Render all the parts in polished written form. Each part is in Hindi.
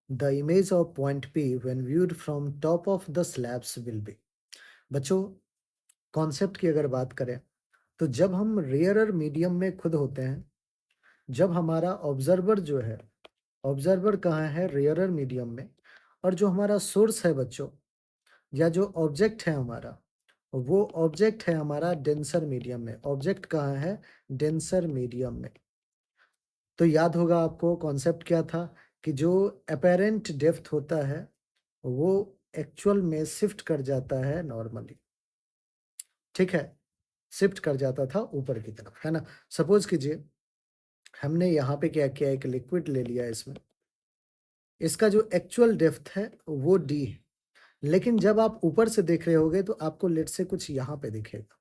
The image of point P when viewed from top of the slabs will be. बच्चों, कॉन्सेप्ट की अगर बात करें तो जब हम रेयरर मीडियम में खुद होते हैं, जब हमारा ऑब्जर्वर जो है, ऑब्जर्वर कहाँ है? रेयरर मीडियम में। और जो हमारा सोर्स है बच्चों, या जो ऑब्जेक्ट है हमारा, वो ऑब्जेक्ट है हमारा डेंसर मीडियम में। ऑब्जेक्ट कहाँ है? डेंसर मीडियम में। तो याद होगा आपको कॉन्सेप्ट क्या था कि जो अपेरेंट डेप्थ होता है वो एक्चुअल में शिफ्ट कर जाता है नॉर्मली। ठीक है, शिफ्ट कर जाता था ऊपर की तरफ, है ना? सपोज कीजिए हमने यहाँ पे क्या किया, एक लिक्विड ले लिया इसमें, इसका जो एक्चुअल डेप्थ है वो डी है, लेकिन जब आप ऊपर से देख रहे होगे तो आपको लेट से कुछ यहाँ पे दिखेगा।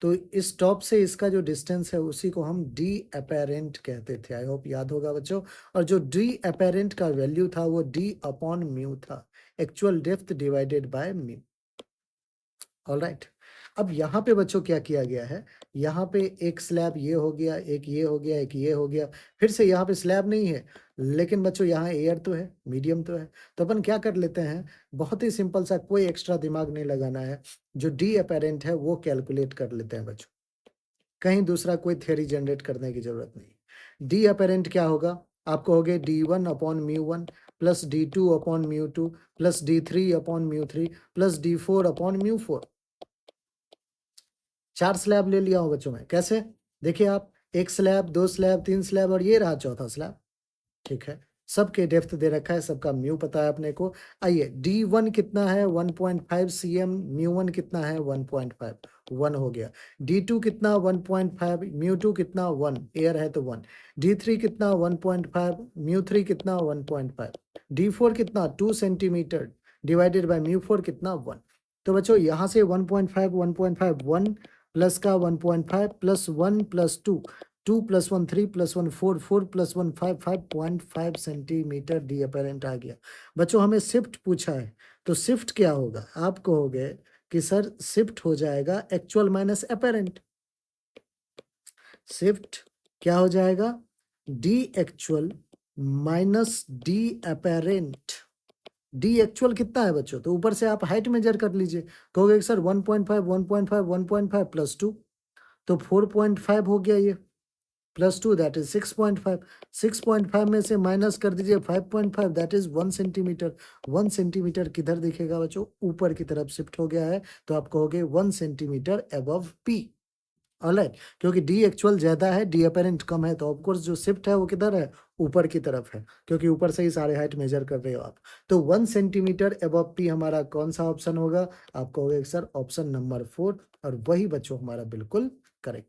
तो इस टॉप से इसका जो डिस्टेंस है उसी को हम डी अपेरेंट कहते थे। आई होप याद होगा बच्चों। और जो डी अपेरेंट का वैल्यू था वो डी अपॉन म्यू था, actual depth divided by mu. Alright. अब यहाँ पे बच्चों क्या किया गया है, यहाँ पे एक स्लैब ये हो गया, एक ये हो गया, एक ये हो गया, फिर से यहाँ पे स्लैब नहीं है, लेकिन बच्चों यहाँ एयर तो है, मीडियम तो है। तो अपन क्या कर लेते हैं, बहुत ही सिंपल सा, कोई एक्स्ट्रा दिमाग नहीं लगाना है, जो डी अपेरेंट है वो कैलकुलेट कर लेते हैं बच्चों। कहीं दूसरा कोई थ्योरी जनरेट करने की जरूरत नहीं। डी अपेरेंट क्या होगा, आपको हो गया D one upon mu one plus D two upon mu two plus D three upon mu three plus D four upon mu four. 4 slab ले लिया हूँ बच्चों में। कैसे? देखिए आप, 1 स्लैब, 2 स्लैब, 3 स्लैब और ये रहा चौथा स्लैब। ठीक है, सबके डेप्थ दे रखा है, सबका म्यू पता है अपने को। आइए, D1 कितना है? 1.5 cm, म्यू1 कितना है? 1.5, 1 हो गया। D2 कितना? 1.5, म्यू2 कितना? 1, एयर है तो 1। D3 कितना? 1.5, म्यू3 कितना? 1.5। D4 कितना? 2 सेंटीमीटर डिवाइडेड बाय म्यू4 कितना? 1। तो बच्चों यहाँ से 1.5, 1.5, 1 प्लस का 1.5 plus 1 plus 2, 2 plus 1 3 plus 1 4, 4 plus 1 5, 5.5 centimetre d apparent आ गया। बच्चों हमें शिफ्ट पूछा है, तो शिफ्ट क्या होगा? आप कहोगे कि सर शिफ्ट हो जाएगा एक्चुअल माइनस अपेरेंट। शिफ्ट क्या हो जाएगा? D actual minus D apparent. D actual कितना है बच्चों? तो ऊपर से आप हाइट मेजर कर लीजिए, कहोगे कि सर 1.5, 1.5, 1.5 प्लस 2, तो 4.5 हो गया ये, प्लस 2 दैट इज 6.5। 6.5 में से माइनस कर दीजिए 5.5 दैट इज 1 सेंटीमीटर। 1 सेंटीमीटर किधर दिखेगा बच्चों? ऊपर की तरफ शिफ्ट हो गया है, तो आप कहोगे 1 सेंटीमीटर अबव पी। ऑलराइट, क्योंकि डी एक्चुअल ज्यादा है, डी अपेरेंट कम है, तो ऑफकोर्स जो शिफ्ट है वो किधर है? ऊपर की तरफ है, क्योंकि ऊपर से ही सारे हाइट मेजर कर रहे हो आप। तो 1 सेंटीमीटर अबव पी हमारा कौन सा ऑप्शन होगा? आप कहोगे सर ऑप्शन नंबर 4, और वही बच्चों हमारा बिल्कुल करेक्ट।